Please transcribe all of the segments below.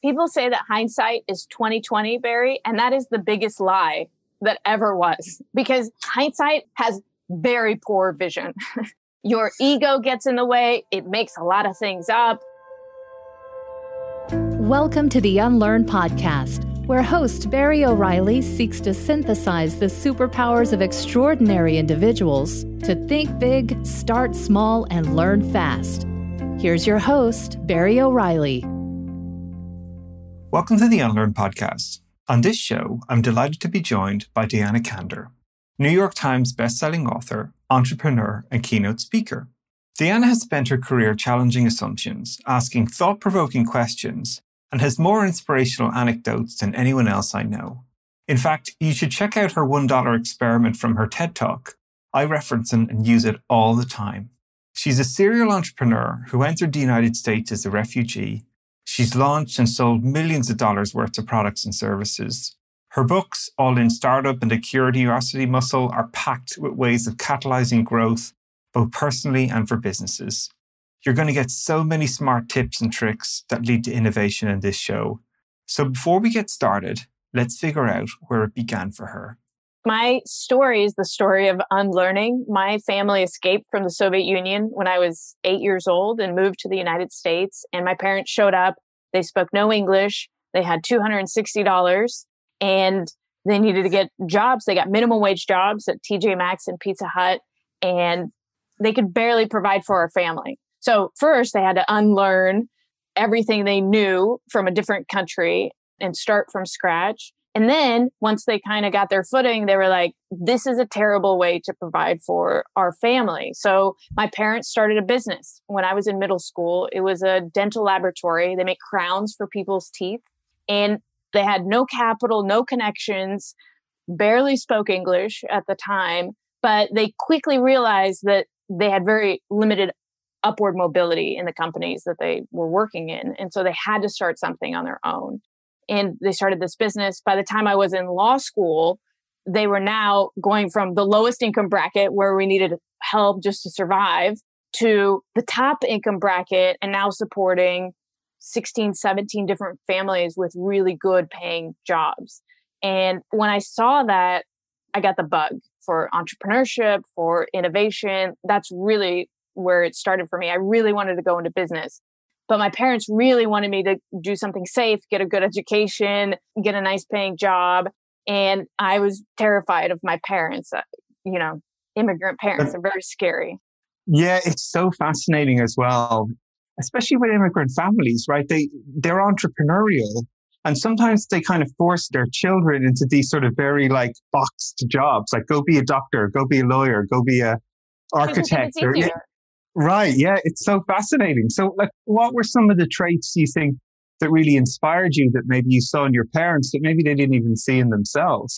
People say that hindsight is 20/20, Barry, and that is the biggest lie that ever was, because hindsight has very poor vision. Your ego gets in the way. It makes a lot of things up. Welcome to the Unlearn podcast, where host Barry O'Reilly seeks to synthesize the superpowers of extraordinary individuals to think big, start small, and learn fast. Here's your host, Barry O'Reilly. Welcome to the Unlearn podcast. On this show, I'm delighted to be joined by Kander, New York Times Bestselling Author, entrepreneur, and keynote speaker. Deanna has spent her career challenging assumptions, asking thought-provoking questions, and has more inspirational anecdotes than anyone else I know. In fact, you should check out her $1 experiment from her TED Talk. I reference it and use it all the time. She's a serial entrepreneur who entered the United States as a refugee. She's launched and sold millions of dollars worth of products and services. Her books, All in Startup and The Curiosity Muscle, are packed with ways of catalyzing growth, both personally and for businesses. You're going to get so many smart tips and tricks that lead to innovation in this show. So before we get started, let's figure out where it began for her. My story is the story of unlearning. My family escaped from the Soviet Union when I was 8 years old and moved to the United States. And my parents showed up. They spoke no English. They had $260 and they needed to get jobs. They got minimum wage jobs at TJ Maxx and Pizza Hut, and they could barely provide for our family. So first they had to unlearn everything they knew from a different country and start from scratch. And then once they kind of got their footing, they were like, this is a terrible way to provide for our family. So my parents started a business when I was in middle school. It was a dental laboratory. They make crowns for people's teeth. And they had no capital, no connections, barely spoke English at the time. But they quickly realized that they had very limited upward mobility in the companies that they were working in. And so they had to start something on their own. And they started this business. By the time I was in law school, they were now going from the lowest income bracket where we needed help just to survive to the top income bracket and now supporting 16, 17 different families with really good paying jobs. And when I saw that, I got the bug for entrepreneurship, for innovation. That's really where it started for me. I really wanted to go into business. But my parents really wanted me to do something safe, get a good education, get a nice paying job. And I was terrified of my parents. Immigrant parents are very scary. Yeah, it's so fascinating as well, especially with immigrant families, right? They're entrepreneurial. And sometimes they kind of force their children into these sort of very boxed jobs, like go be a doctor, go be a lawyer, go be a architect. Right. Yeah. It's so fascinating. So what were some of the traits you think that really inspired you that maybe you saw in your parents that maybe they didn't even see in themselves?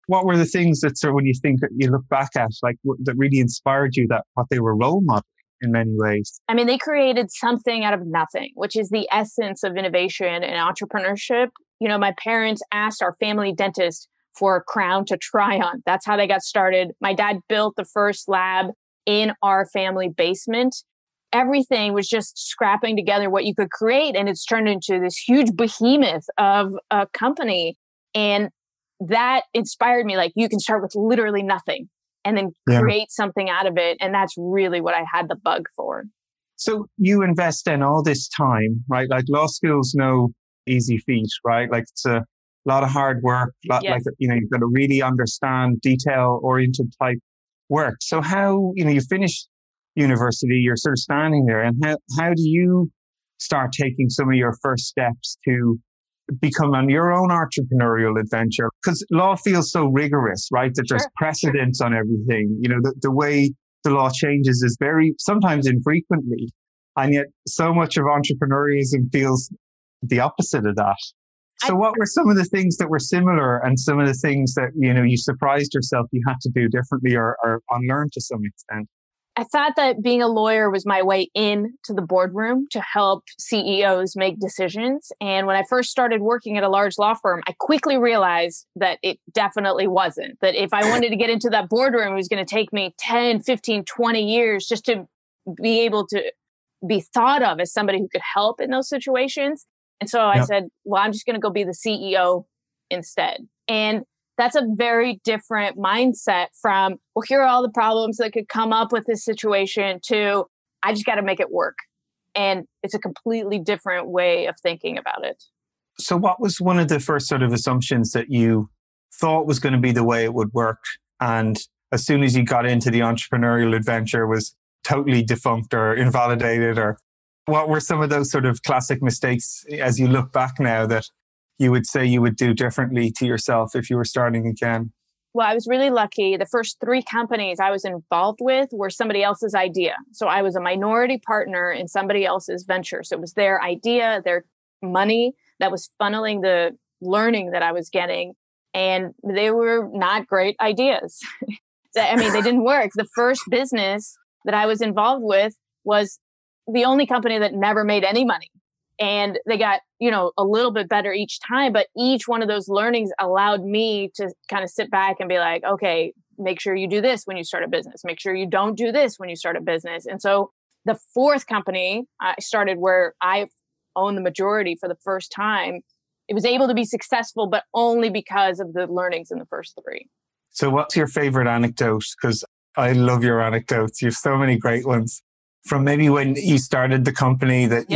What were the things that sort of when you look back at, that really inspired you, that what they were role modeling in many ways? I mean, they created something out of nothing, which is the essence of innovation and entrepreneurship. My parents asked our family dentist for a crown to try on. That's how they got started. My dad built the first lab in our family basement. Everything was just scrapping together what you could create. And it's turned into this huge behemoth of a company. And that inspired me. You can start with literally nothing and then create something out of it. And that's really what I had the bug for. So you invest in all this time, right? Law school's no easy feat, right? It's a lot of hard work. Yes. You've got to really understand detail-oriented type work. So how, you finish university, you're sort of standing there, and how do you start taking some of your first steps to become on your own entrepreneurial adventure? Because law feels so rigorous, right? That there's precedents on everything. The way the law changes is very, sometimes infrequently. And yet so much of entrepreneurialism feels the opposite of that. So what were some of the things that were similar and some of the things that, you surprised yourself you had to do differently or unlearn to some extent? I thought that being a lawyer was my way into the boardroom to help CEOs make decisions. And when I first started working at a large law firm, I quickly realized that it definitely wasn't. That if I wanted to get into that boardroom, it was going to take me 10, 15, 20 years just to be able to be thought of as somebody who could help in those situations. And so I said, well, I'm just going to go be the CEO instead. And that's a very different mindset from, well, here are all the problems that could come up with this situation to, I just got to make it work. And it's a completely different way of thinking about it. So what was one of the first sort of assumptions that you thought was going to be the way it would work, and as soon as you got into the entrepreneurial adventure was totally defunct or invalidated? Or what were some of those sort of classic mistakes as you look back now that you would say you would do differently to yourself if you were starting again? Well, I was really lucky. The first 3 companies I was involved with were somebody else's idea. So I was a minority partner in somebody else's venture. So it was their idea, their money that was funneling the learning that I was getting. And they were not great ideas. I mean, they didn't work. The first business that I was involved with was the only company that never made any money. And they got, a little bit better each time. But each one of those learnings allowed me to kind of sit back and be like, okay, make sure you do this when you start a business. Make sure you don't do this when you start a business. And so the 4th company I started, where I own the majority for the first time, it was able to be successful, but only because of the learnings in the first 3. So what's your favorite anecdote? Because I love your anecdotes. You have so many great ones. From maybe when you started the company that,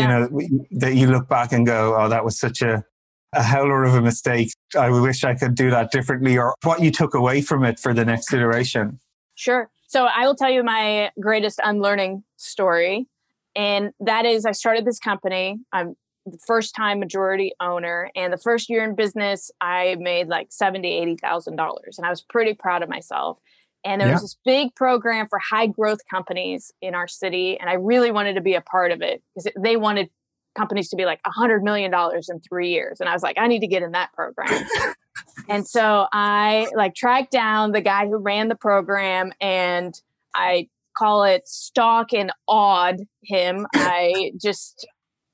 that you look back and go, oh, that was such a howler of a mistake. I wish I could do that differently, or what you took away from it for the next iteration. Sure. So I will tell you my greatest unlearning story. And that is, I started this company. I'm the first time majority owner. And the first year in business, I made like $70,000, $80,000. And I was pretty proud of myself. And there was this big program for high growth companies in our city. And I really wanted to be a part of it because they wanted companies to be like $100 million in 3 years. And I was like, I need to get in that program. And so I tracked down the guy who ran the program, and I call it stalk and awed him. This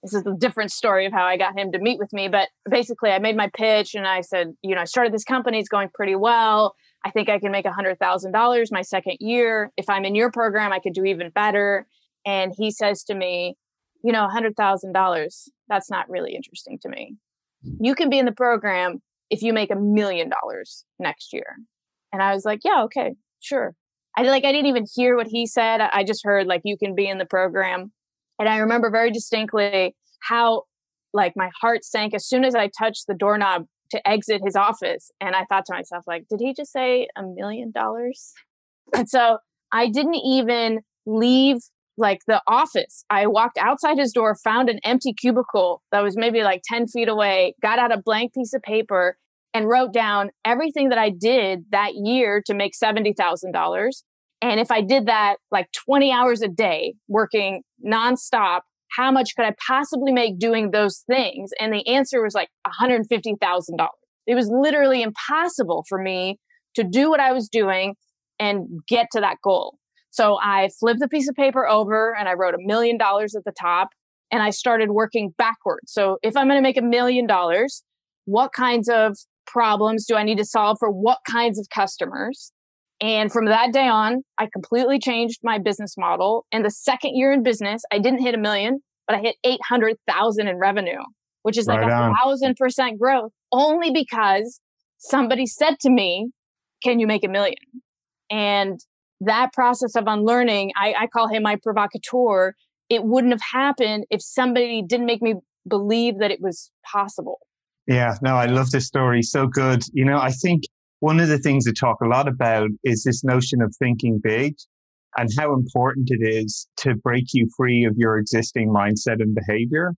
is a different story of how I got him to meet with me. But basically I made my pitch and I said, I started this company. It's going pretty well. I think I can make $100,000 my second year. If I'm in your program, I could do even better. And he says to me, $100,000, that's not really interesting to me. You can be in the program if you make $1 million next year. And I was like, yeah, okay, sure. I didn't even hear what he said. I just heard you can be in the program. And I remember very distinctly how my heart sank as soon as I touched the doorknob to exit his office. And I thought to myself, did he just say $1 million? And so I didn't even leave the office. I walked outside his door, found an empty cubicle that was maybe 10 feet away, got out a blank piece of paper and wrote down everything that I did that year to make $70,000. And if I did that 20 hours a day, working nonstop, how much could I possibly make doing those things? And the answer was $150,000. It was literally impossible for me to do what I was doing and get to that goal. So I flipped the piece of paper over and I wrote $1 million at the top, and I started working backwards. So if I'm going to make $1 million, what kinds of problems do I need to solve for what kinds of customers? And from that day on, I completely changed my business model. And the second year in business, I didn't hit $1 million, but I hit 800,000 in revenue, which is 1,000% growth, only because somebody said to me, can you make $1 million? And that process of unlearning, I call him my provocateur. It wouldn't have happened if somebody didn't make me believe that it was possible. Yeah, no, I love this story. So good. I think one of the things to talk a lot about is this notion of thinking big and how important it is to break you free of your existing mindset and behavior.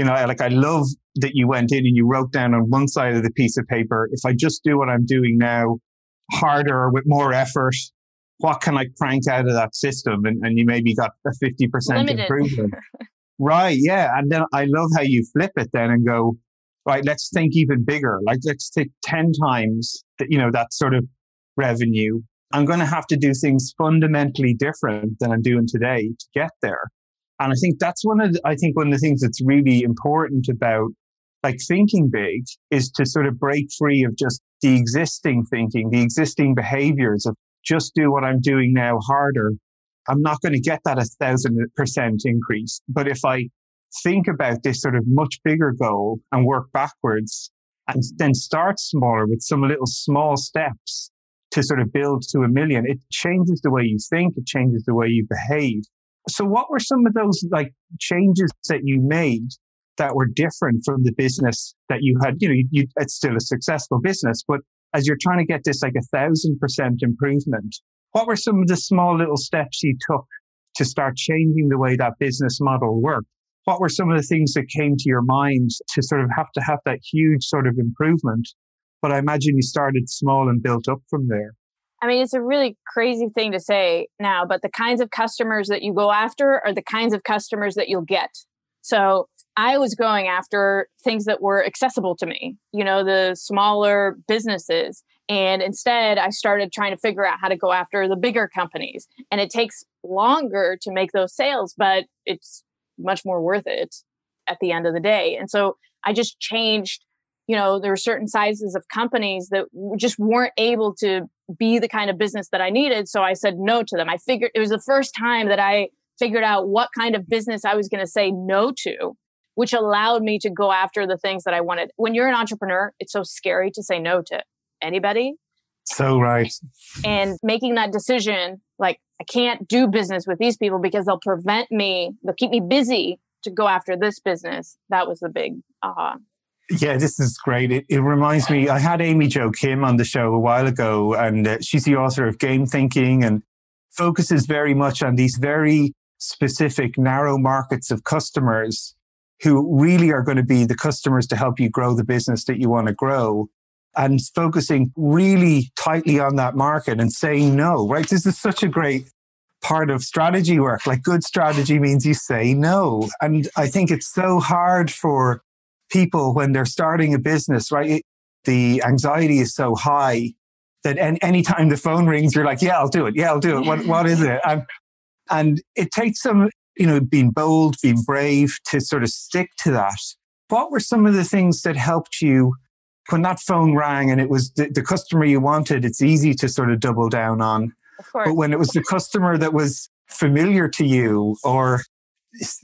I love that you went in and you wrote down on one side of the piece of paper, if I just do what I'm doing now harder with more effort, what can I crank out of that system? And you maybe got a 50% improvement. Right. Yeah. And then I love how you flip it then and go, right, let's think even bigger. Let's take 10 times that sort of revenue. I'm going to have to do things fundamentally different than I'm doing today to get there. And I think that's one of the things that's really important about thinking big is to sort of break free of just the existing thinking, the existing behaviors of just do what I'm doing now harder. I'm not going to get that 1,000% increase. But if I think about this sort of much bigger goal and work backwards and then start smaller with some little small steps to sort of build to 1 million. It changes the way you think. It changes the way you behave. So what were some of those like changes that you made that were different from the business that you had? It's still a successful business, but as you're trying to get this like 1,000% improvement, what were some of the small little steps you took to start changing the way that business model worked? What were some of the things that came to your mind to sort of have that huge sort of improvement? But I imagine you started small and built up from there. I mean, it's a really crazy thing to say now, but the kinds of customers that you go after are the kinds of customers that you'll get. So I was going after things that were accessible to me, the smaller businesses. And instead, I started trying to figure out how to go after the bigger companies. And it takes longer to make those sales, but it's much more worth it at the end of the day. And so I just changed, there were certain sizes of companies that just weren't able to be the kind of business that I needed. So I said no to them. I figured it was the first time that I figured out what kind of business I was going to say no to, which allowed me to go after the things that I wanted. When you're an entrepreneur, it's so scary to say no to anybody. So right. And making that decision, like, I can't do business with these people because they'll keep me busy to go after this business. That was the big aha. Yeah, this is great. It reminds me, I had Amy Jo Kim on the show a while ago, and she's the author of Game Thinking and focuses very much on these very specific, narrow markets of customers who really are going to be the customers to help you grow the business that you want to grow, and focusing really tightly on that market and saying no, right? This is such a great part of strategy work. Like, good strategy means you say no. And I think it's so hard for people when they're starting a business, right? The anxiety is so high that anytime the phone rings, you're like, yeah, I'll do it. Yeah, I'll do it. What is it? And it takes some, being bold, being brave to sort of stick to that. What were some of the things that helped you when that phone rang and it was the customer you wanted? It's easy to sort of double down on. Of course. But when it was the customer that was familiar to you or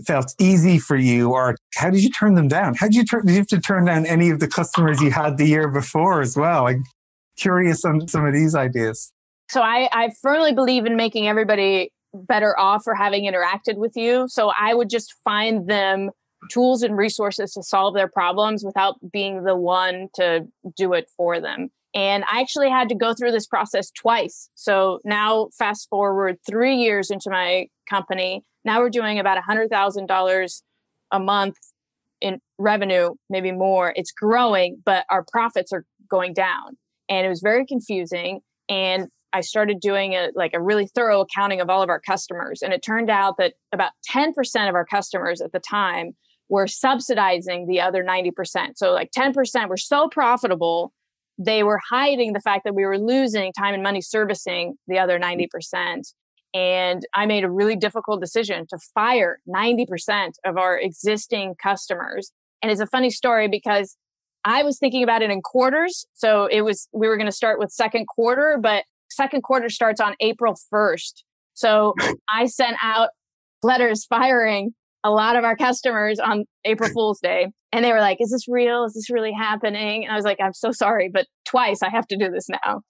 felt easy for you, or how did you turn them down? Did you have to turn down any of the customers you had the year before as well? I'm curious on some of these ideas. So I firmly believe in making everybody better off for having interacted with you. So I would just find them tools and resources to solve their problems without being the one to do it for them. And I actually had to go through this process twice. So now fast forward 3 years into my company. Now we're doing about $100,000 a month in revenue, maybe more. It's growing, but our profits are going down. And it was very confusing. And I started doing a really thorough accounting of all of our customers. And it turned out that about 10% of our customers at the time were subsidizing the other 90%. So 10% were so profitable, they were hiding the fact that we were losing time and money servicing the other 90%. And I made a really difficult decision to fire 90% of our existing customers. And it's a funny story because I was thinking about it in quarters. So we were going to start with second quarter, but second quarter starts on April 1st. So I sent out letters firing a lot of our customers on April Fool's Day. And they were like, is this real? Is this really happening? And I was like, I'm so sorry, but twice I have to do this now.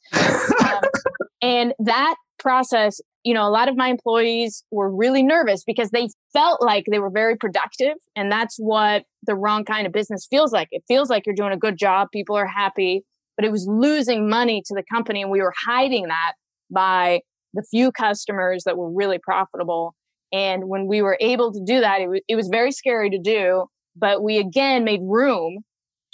And that process, a lot of my employees were really nervous because they felt like they were very productive. And that's what the wrong kind of business feels like. It feels like you're doing a good job. People are happy, but it was losing money to the company. And we were hiding that by the few customers that were really profitable. And when we were able to do that, it was very scary to do, but we again made room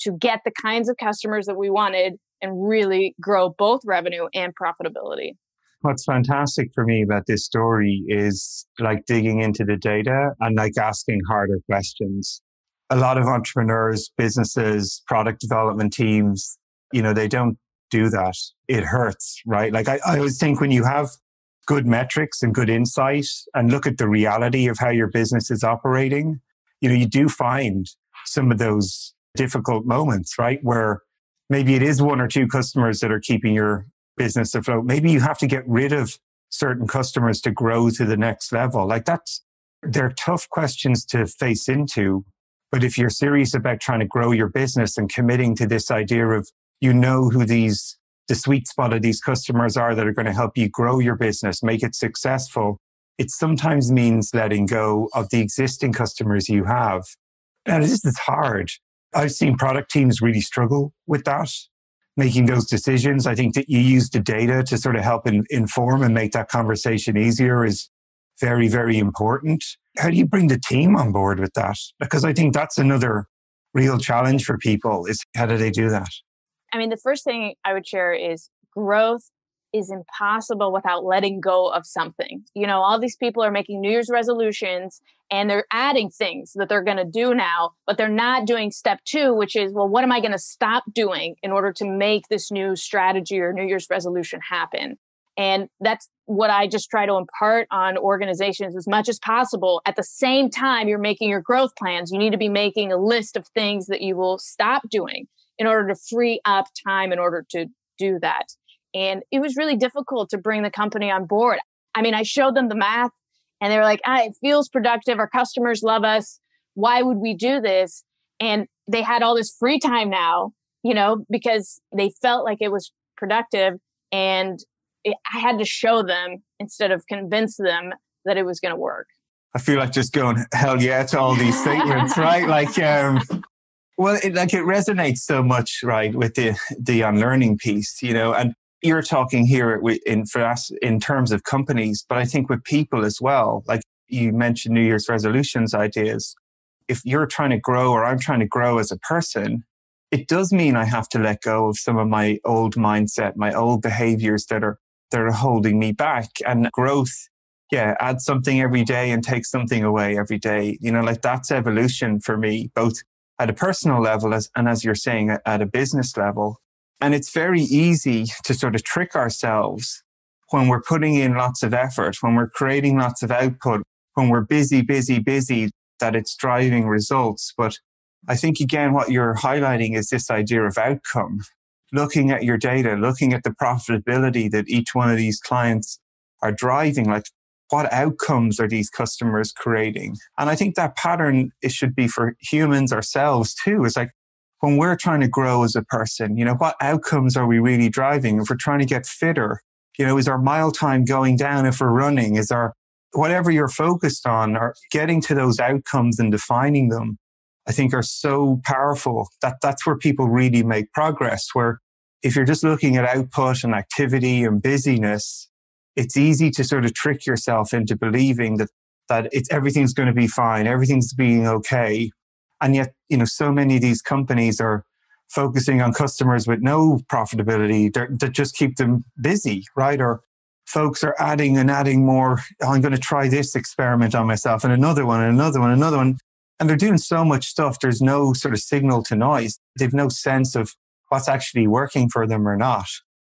to get the kinds of customers that we wanted and really grow both revenue and profitability. What's fantastic for me about this story is digging into the data and asking harder questions. A lot of entrepreneurs, businesses, product development teams, they don't do that. It hurts, right? I always think when you have good metrics and good insight and look at the reality of how your business is operating, you do find some of those difficult moments, right? Where maybe it is one or two customers that are keeping your business afloat. Maybe you have to get rid of certain customers to grow to the next level. That's They're tough questions to face into. But if you're serious about trying to grow your business and committing to this idea of, who the sweet spot of these customers are that are going to help you grow your business, make it successful, it sometimes means letting go of the existing customers you have. And this is hard. I've seen product teams really struggle with that, making those decisions. I think that you use the data to sort of help inform and make that conversation easier is very, very important. How do you bring the team on board with that? Because I think that's another real challenge for people is how do they do that? I mean, the first thing I would share is growth is impossible without letting go of something. All these people are making New Year's resolutions and they're adding things that they're going to do now, but they're not doing step 2, which is, well, what am I going to stop doing in order to make this new strategy or New Year's resolution happen? And that's what I just try to impart on organizations as much as possible. At the same time, you're making your growth plans. You need to be making a list of things that you will stop doing in order to free up time in order to do that. And it was really difficult to bring the company on board. I mean, I showed them the math and they were like, it feels productive. Our customers love us. Why would we do this? And they had all this free time now, because they felt like it was productive. And I had to show them instead of convince them that it was going to work. I feel like just going, hell yeah, to all these statements, right? Well, it resonates so much, right, with the unlearning piece, and you're talking here for us in terms of companies, but I think with people as well. Like you mentioned New Year's resolutions ideas. If you're trying to grow or I'm trying to grow as a person, it does mean I have to let go of some of my old mindset, my old behaviors that are holding me back. And growth, add something every day and take something away every day. That's evolution for me, both at a personal level and as you're saying, at a business level. And it's very easy to sort of trick ourselves when we're putting in lots of effort, when we're creating lots of output, when we're busy, that it's driving results. But I think, again, what you're highlighting is this idea of outcome. Looking at your data, looking at the profitability that each one of these clients are driving, like what outcomes are these customers creating? And I think that pattern, it should be for humans ourselves too. It's like when we're trying to grow as a person, what outcomes are we really driving? If we're trying to get fitter, is our mile time going down if we're running? Is our, whatever you're focused on, or getting to those outcomes and defining them, I think are so powerful that's where people really make progress. Where if you're just looking at output and activity and busyness, it's easy to sort of trick yourself into believing that everything's going to be fine, everything's being okay. And yet, so many of these companies are focusing on customers with no profitability that just keep them busy, right? Or folks are adding more. I'm going to try this experiment on myself and another one and another one, another one. And they're doing so much stuff. There's no sort of signal to noise. They've no sense of what's actually working for them or not.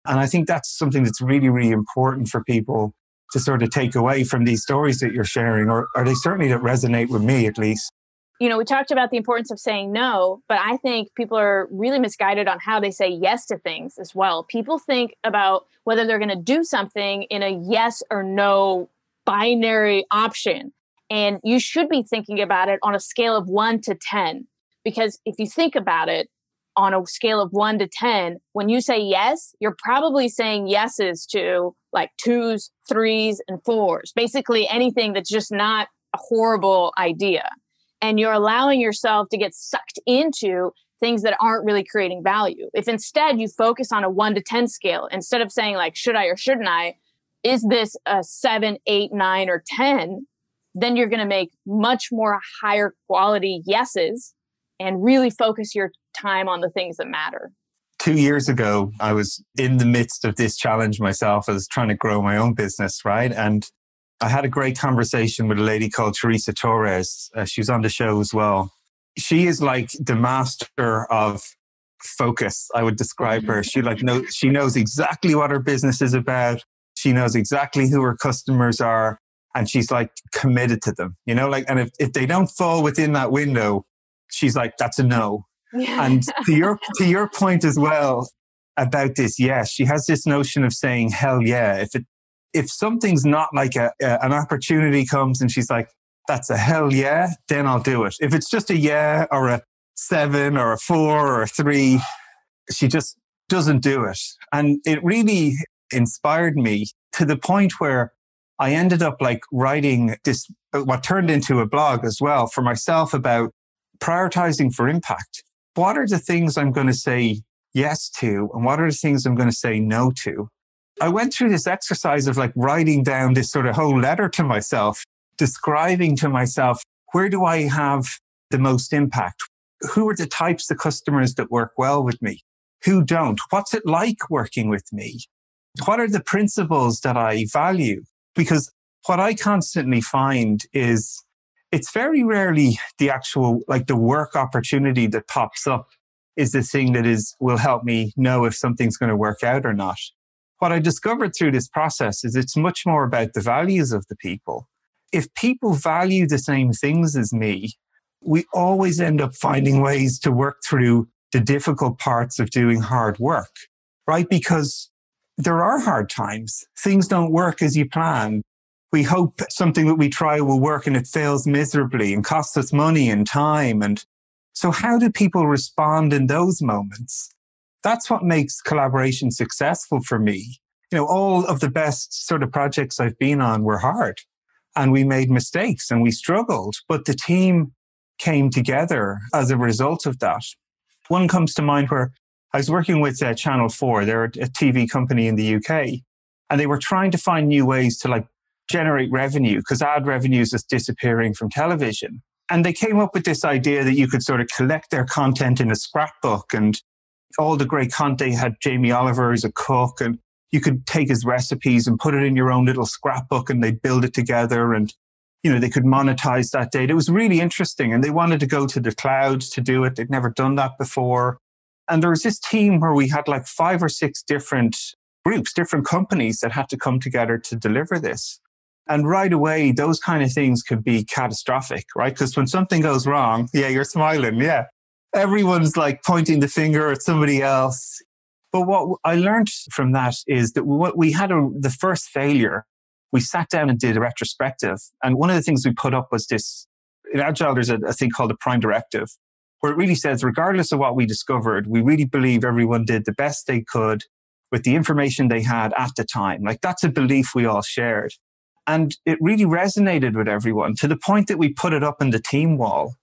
And I think that's something that's really, really important for people to sort of take away from these stories that you're sharing, or they certainly that resonate with me at least. We talked about the importance of saying no, but I think people are really misguided on how they say yes to things as well. People think about whether they're going to do something in a yes or no binary option. And you should be thinking about it on a scale of 1 to 10. Because if you think about it on a scale of 1 to 10, when you say yes, you're probably saying yeses to like 2s, 3s, and 4s. Basically anything that's just not a horrible idea. And you're allowing yourself to get sucked into things that aren't really creating value. If instead you focus on a 1 to 10 scale, instead of saying like, should I or shouldn't I, is this a 7, 8, 9, or 10? Then you're going to make much more higher quality yeses and really focus your time on the things that matter. 2 years ago, I was in the midst of this challenge myself. I was trying to grow my own business, right? And I had a great conversation with a lady called Teresa Torres. She was on the show as well. She is like the master of focus, I would describe her. She knows exactly what her business is about. She knows exactly who her customers are. And she's like committed to them, and if they don't fall within that window, she's like, that's a no. Yeah. And to your point as well about this, yes, she has this notion of saying, hell yeah. If something's not like an opportunity comes and she's like, that's a hell yeah, then I'll do it. If it's just a yeah or a 7 or a 4 or a 3, she just doesn't do it. And it really inspired me to the point where I ended up like writing this, what turned into a blog as well for myself about prioritizing for impact. What are the things I'm going to say yes to? And what are the things I'm going to say no to? I went through this exercise of like writing down this sort of whole letter to myself, describing to myself, where do I have the most impact? Who are the types of customers that work well with me? Who don't? What's it like working with me? What are the principles that I value? Because what I constantly find is it's very rarely the actual, like the work opportunity that pops up is the thing that will help me know if something's going to work out or not. What I discovered through this process is it's much more about the values of the people. If people value the same things as me, we always end up finding ways to work through the difficult parts of doing hard work, right? Because there are hard times. Things don't work as you plan. We hope something that we try will work and it fails miserably and costs us money and time. And so how do people respond in those moments? That's what makes collaboration successful for me. You know, all of the best sort of projects I've been on were hard and we made mistakes and we struggled, but the team came together as a result of that. One comes to mind where I was working with Channel 4. They're a TV company in the UK, and they were trying to find new ways to like generate revenue because ad revenue is just disappearing from television. And they came up with this idea that you could sort of collect their content in a scrapbook, and all the great content. They had Jamie Oliver as a cook, and you could take his recipes and put it in your own little scrapbook and they'd build it together, and you know, they could monetize that data. It was really interesting, and they wanted to go to the cloud to do it. They'd never done that before. And there was this team where we had like 5 or 6 different groups, different companies that had to come together to deliver this. And right away, those kind of things could be catastrophic, right? Because when something goes wrong, yeah, you're smiling, yeah. Everyone's like pointing the finger at somebody else. But what I learned from that is that what we had the first failure, we sat down and did a retrospective. And one of the things we put up was this, in Agile, there's a thing called the Prime Directive, where it really says, regardless of what we discovered, we really believe everyone did the best they could with the information they had at the time. Like that's a belief we all shared. And it really resonated with everyone to the point that we put it up in the team wall.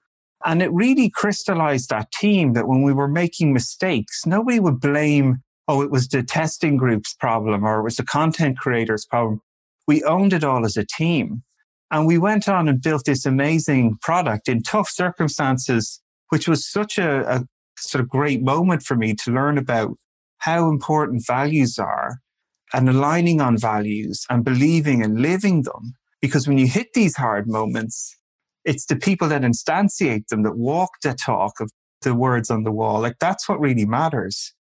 And it really crystallized that team that when we were making mistakes, nobody would blame, oh, it was the testing group's problem or it was the content creator's problem. We owned it all as a team. And we went on and built this amazing product in tough circumstances, which was such a sort of great moment for me to learn about how important values are and aligning on values and believing and living them. Because when you hit these hard moments, it's the people that instantiate them, that walk the talk of the words on the wall. Like that's what really matters.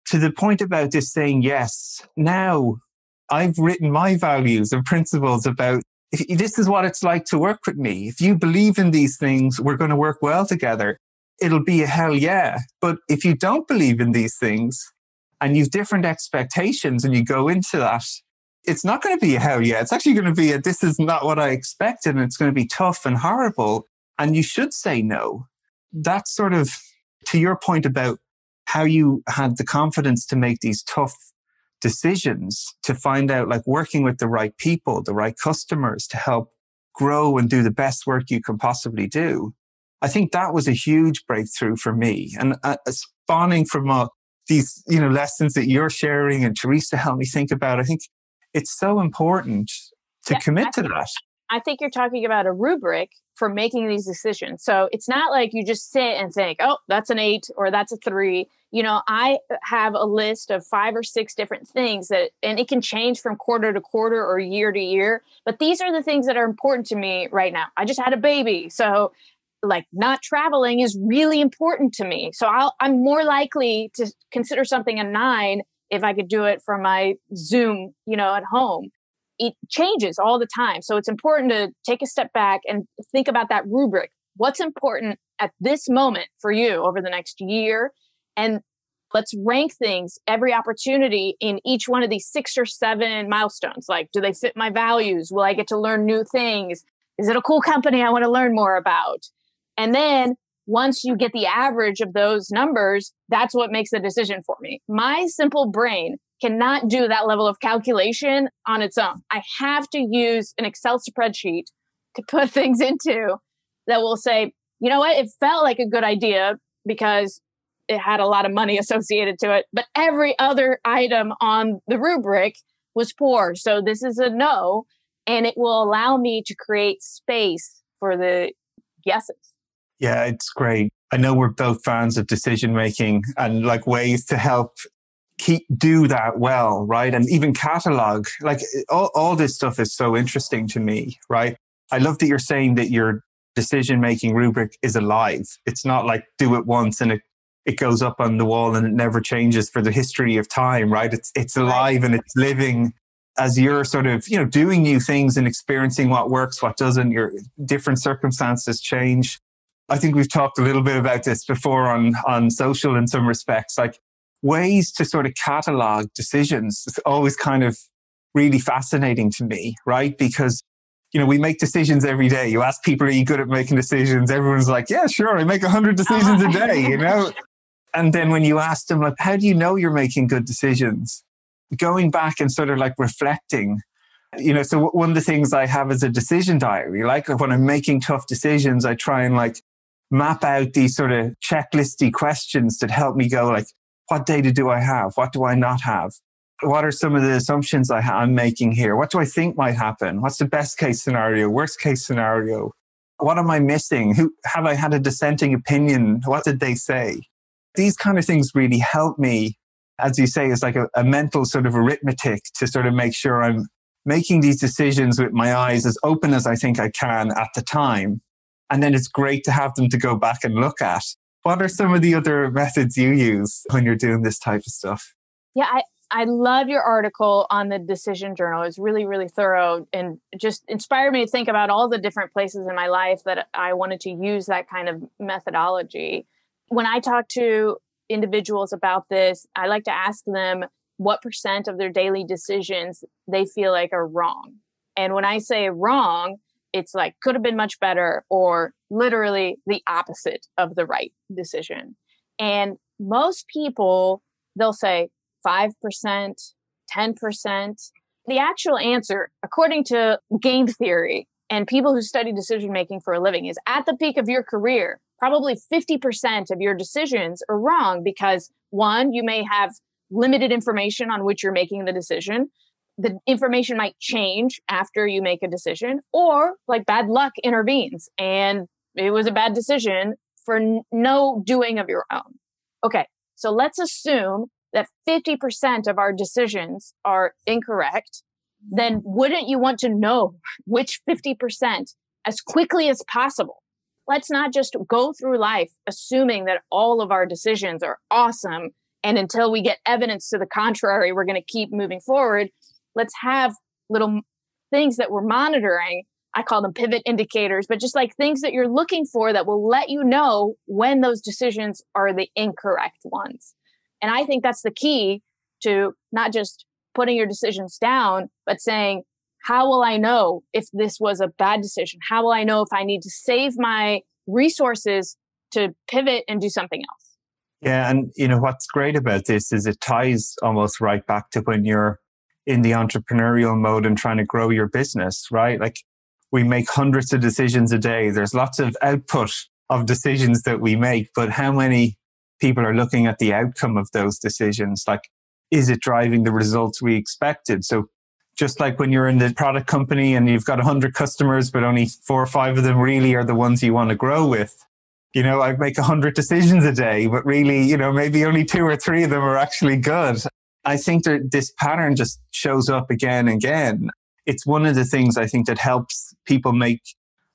To the point about this saying yes, now I've written my values and principles about this is what it's like to work with me. If you believe in these things, we're going to work well together. It'll be a hell yeah. But if you don't believe in these things and you've different expectations and you go into that, it's not going to be a hell yeah. It's actually going to be this is not what I expected, and it's going to be tough and horrible. And you should say no. That's sort of to your point about how you had the confidence to make these tough decisions, to find out like working with the right people, the right customers to help grow and do the best work you can possibly do. I think that was a huge breakthrough for me. And spawning from these lessons that you're sharing and Teresa helped me think about, I think it's so important to commit to that. I think you're talking about a rubric for making these decisions. So it's not like you just sit and think, oh, that's an 8 or that's a 3. I have a list of 5 or 6 different things and it can change from quarter to quarter or year to year. But these are the things that are important to me right now. I just had a baby. So like not traveling is really important to me. So I'm more likely to consider something a 9 if I could do it from my Zoom, at home. It changes all the time. So it's important to take a step back and think about that rubric. What's important at this moment for you over the next year? And let's rank things, every opportunity in each one of these 6 or 7 milestones. Like, do they fit my values? Will I get to learn new things? Is it a cool company I want to learn more about? And then once you get the average of those numbers, that's what makes the decision for me. My simple brain cannot do that level of calculation on its own. I have to use an Excel spreadsheet to put things into that will say, you know what, it felt like a good idea because it had a lot of money associated to it, but every other item on the rubric was poor. So this is a no, and it will allow me to create space for the yeses. Yeah, it's great. I know we're both fans of decision making and like ways to help do that well, right? And even catalog, like all this stuff is so interesting to me, right? I love that you're saying that your decision making rubric is alive. It's not like do it once and it goes up on the wall and it never changes for the history of time, right? It's alive and it's living as you're sort of, doing new things and experiencing what works, what doesn't. Your different circumstances change. I think we've talked a little bit about this before on social in some respects, like ways to sort of catalog decisions. It's always kind of really fascinating to me, right? Because, we make decisions every day. You ask people, are you good at making decisions? Everyone's like, yeah, sure. I make 100 decisions a day, And then when you ask them, like, how do you know you're making good decisions? Going back and sort of like reflecting, so one of the things I have is a decision diary. Like when I'm making tough decisions, I try and like map out these sort of checklisty questions that help me go like, what data do I have? What do I not have? What are some of the assumptions I'm making here? What do I think might happen? What's the best case scenario? Worst case scenario? What am I missing? Have I had a dissenting opinion? What did they say? These kind of things really help me, as you say, is like a mental sort of arithmetic to sort of make sure I'm making these decisions with my eyes as open as I think I can at the time. And then it's great to have them to go back and look at. What are some of the other methods you use when you're doing this type of stuff? Yeah, I love your article on the decision journal. It's really, really thorough and just inspired me to think about all the different places in my life that I wanted to use that kind of methodology. When I talk to individuals about this, I like to ask them what % of their daily decisions they feel like are wrong. And when I say wrong, it's like could have been much better or literally the opposite of the right decision. And most people, they'll say 5%, 10%. The actual answer, according to game theory and people who study decision making for a living, is at the peak of your career, probably 50% of your decisions are wrong because one, you may have limited information on which you're making the decision. The information might change after you make a decision, or like bad luck intervenes and it was a bad decision for no doing of your own. Okay, so let's assume that 50% of our decisions are incorrect. Then wouldn't you want to know which 50% as quickly as possible? Let's not just go through life assuming that all of our decisions are awesome. And until we get evidence to the contrary, we're going to keep moving forward. Let's have little things that we're monitoring. I call them pivot indicators, but just like things that you're looking for that will let you know when those decisions are the incorrect ones. And I think that's the key to not just putting your decisions down, but saying, how will I know if this was a bad decision? How will I know if I need to save my resources to pivot and do something else? Yeah. And what's great about this is it ties almost right back to when you're in the entrepreneurial mode and trying to grow your business, right? Like we make hundreds of decisions a day. There's lots of output of decisions that we make, but how many people are looking at the outcome of those decisions? Like, is it driving the results we expected? So just like when you're in the product company and you've got 100 customers, but only 4 or 5 of them really are the ones you want to grow with. I make 100 decisions a day, but really, maybe only 2 or 3 of them are actually good. I think that this pattern just shows up again and again. It's one of the things I think that helps people make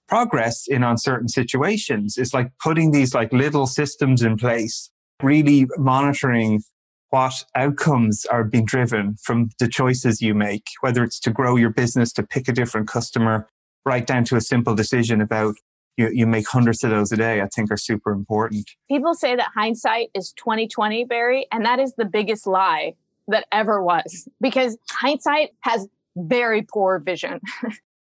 progress in uncertain situations. It's like putting these like little systems in place, really monitoring what outcomes are being driven from the choices you make, whether it's to grow your business, to pick a different customer, right down to a simple decision about you make hundreds of those a day, I think are super important. People say that hindsight is 20/20, Barry, and that is the biggest lie that ever was, because hindsight has very poor vision.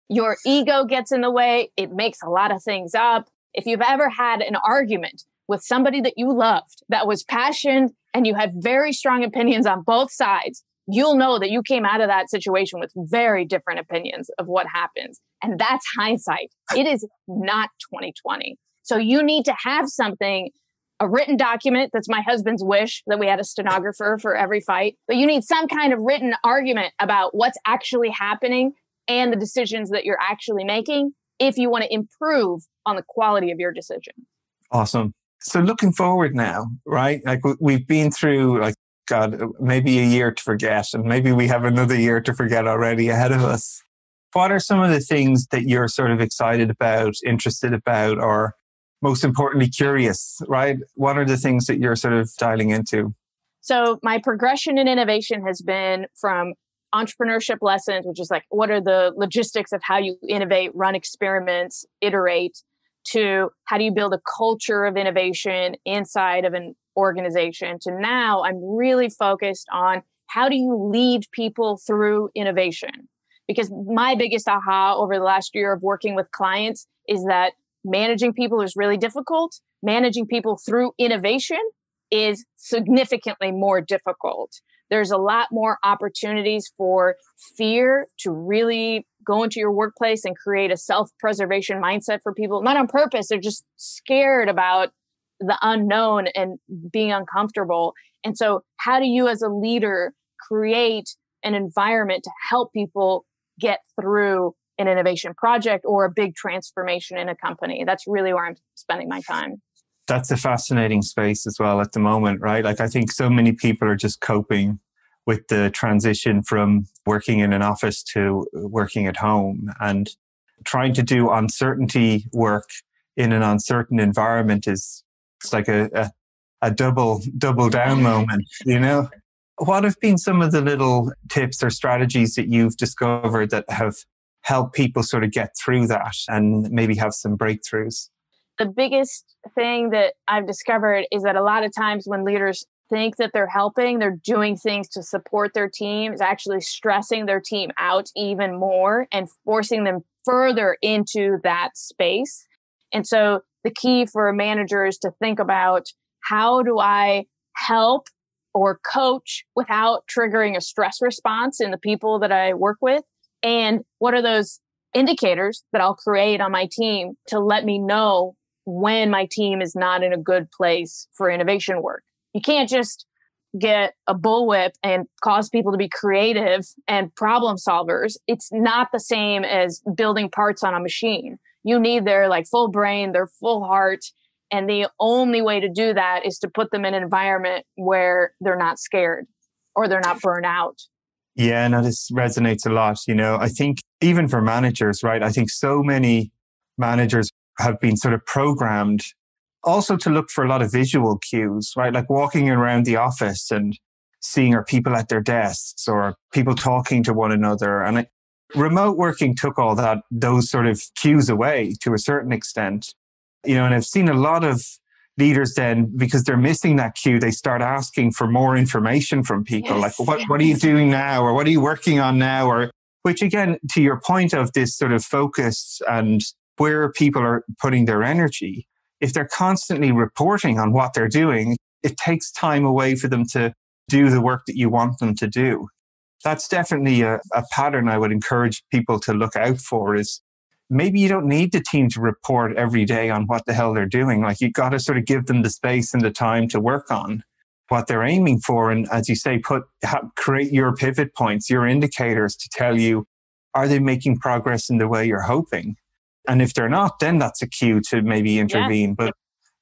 Your ego gets in the way. It makes a lot of things up. If you've ever had an argument with somebody that you loved, that was passionate, and you had very strong opinions on both sides, you'll know that you came out of that situation with very different opinions of what happens. And that's hindsight. It is not 2020. So you need to have something, a written document. That's my husband's wish, that we had a stenographer for every fight. But you need some kind of written argument about what's actually happening and the decisions that you're actually making if you want to improve on the quality of your decision. Awesome. So looking forward now, right? Like we've been through, like, God, maybe a year to forget, and maybe we have another year to forget already ahead of us. What are some of the things that you're sort of excited about, interested about, or most importantly, curious, right? What are the things that you're sort of dialing into? So my progression in innovation has been from entrepreneurship lessons, which is like, what are the logistics of how you innovate, run experiments, iterate, to how do you build a culture of innovation inside of an organization, to now I'm really focused on how do you lead people through innovation? Because my biggest aha over the last year of working with clients is that managing people is really difficult. Managing people through innovation is significantly more difficult. There's a lot more opportunities for fear to really go into your workplace and create a self-preservation mindset for people, not on purpose. They're just scared about the unknown and being uncomfortable. And so how do you as a leader create an environment to help people get through an innovation project or a big transformation in a company? That's really where I'm spending my time. That's a fascinating space as well at the moment, right? Like I think so many people are just coping with the transition from working in an office to working at home, and trying to do uncertainty work in an uncertain environment is, it's like a double down moment, you know? What have been some of the little tips or strategies that you've discovered that have helped people sort of get through that and maybe have some breakthroughs? The biggest thing that I've discovered is that a lot of times when leaders think that they're helping, they're doing things to support their team, is actually stressing their team out even more and forcing them further into that space. And so the key for a manager is to think about, how do I help or coach without triggering a stress response in the people that I work with? And what are those indicators that I'll create on my team to let me know when my team is not in a good place for innovation work? You can't just get a bullwhip and cause people to be creative and problem solvers. It's not the same as building parts on a machine. You need their like full brain, their full heart. And the only way to do that is to put them in an environment where they're not scared or they're not burnt out. Yeah, no, this resonates a lot. You know, I think even for managers, right? I think so many managers have been sort of programmed also to look for a lot of visual cues, right? Like walking around the office and seeing are people at their desks or people talking to one another. And remote working took all that, those sort of cues away to a certain extent. You know, and I've seen a lot of leaders then, because they're missing that cue, they start asking for more information from people. Yes. Like, what are you doing now? Or what are you working on now? Or, which again, to your point of this sort of focus and where people are putting their energy, if they're constantly reporting on what they're doing, it takes time away for them to do the work that you want them to do. That's definitely a pattern I would encourage people to look out for, is maybe you don't need the team to report every day on what the hell they're doing. Like, you've got to sort of give them the space and the time to work on what they're aiming for. And as you say, create your pivot points, your indicators to tell you, are they making progress in the way you're hoping? And if they're not, then that's a cue to maybe intervene. Yes. But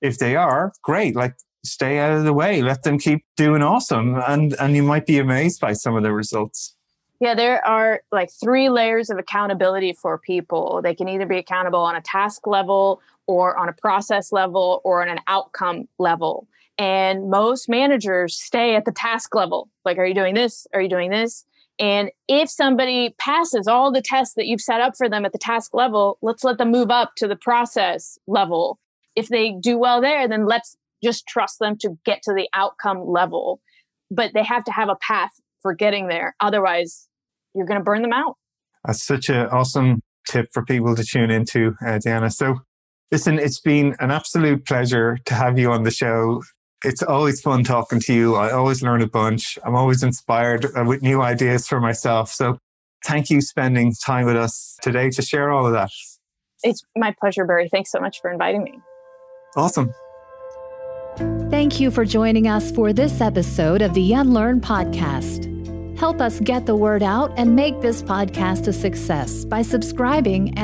if they are, great. Like, stay out of the way. Let them keep doing awesome. And you might be amazed by some of the results. Yeah, there are like 3 layers of accountability for people. They can either be accountable on a task level or on a process level or on an outcome level. And most managers stay at the task level. Like, are you doing this? Are you doing this? And if somebody passes all the tests that you've set up for them at the task level, let's let them move up to the process level. If they do well there, then let's just trust them to get to the outcome level. But they have to have a path for getting there. Otherwise, you're going to burn them out. That's such an awesome tip for people to tune into, Deanna. So listen, it's been an absolute pleasure to have you on the show. It's always fun talking to you. I always learn a bunch. I'm always inspired with new ideas for myself. So thank you spending time with us today to share all of that. It's my pleasure, Barry. Thanks so much for inviting me. Awesome. Thank you for joining us for this episode of the Unlearn podcast. Help us get the word out and make this podcast a success by subscribing and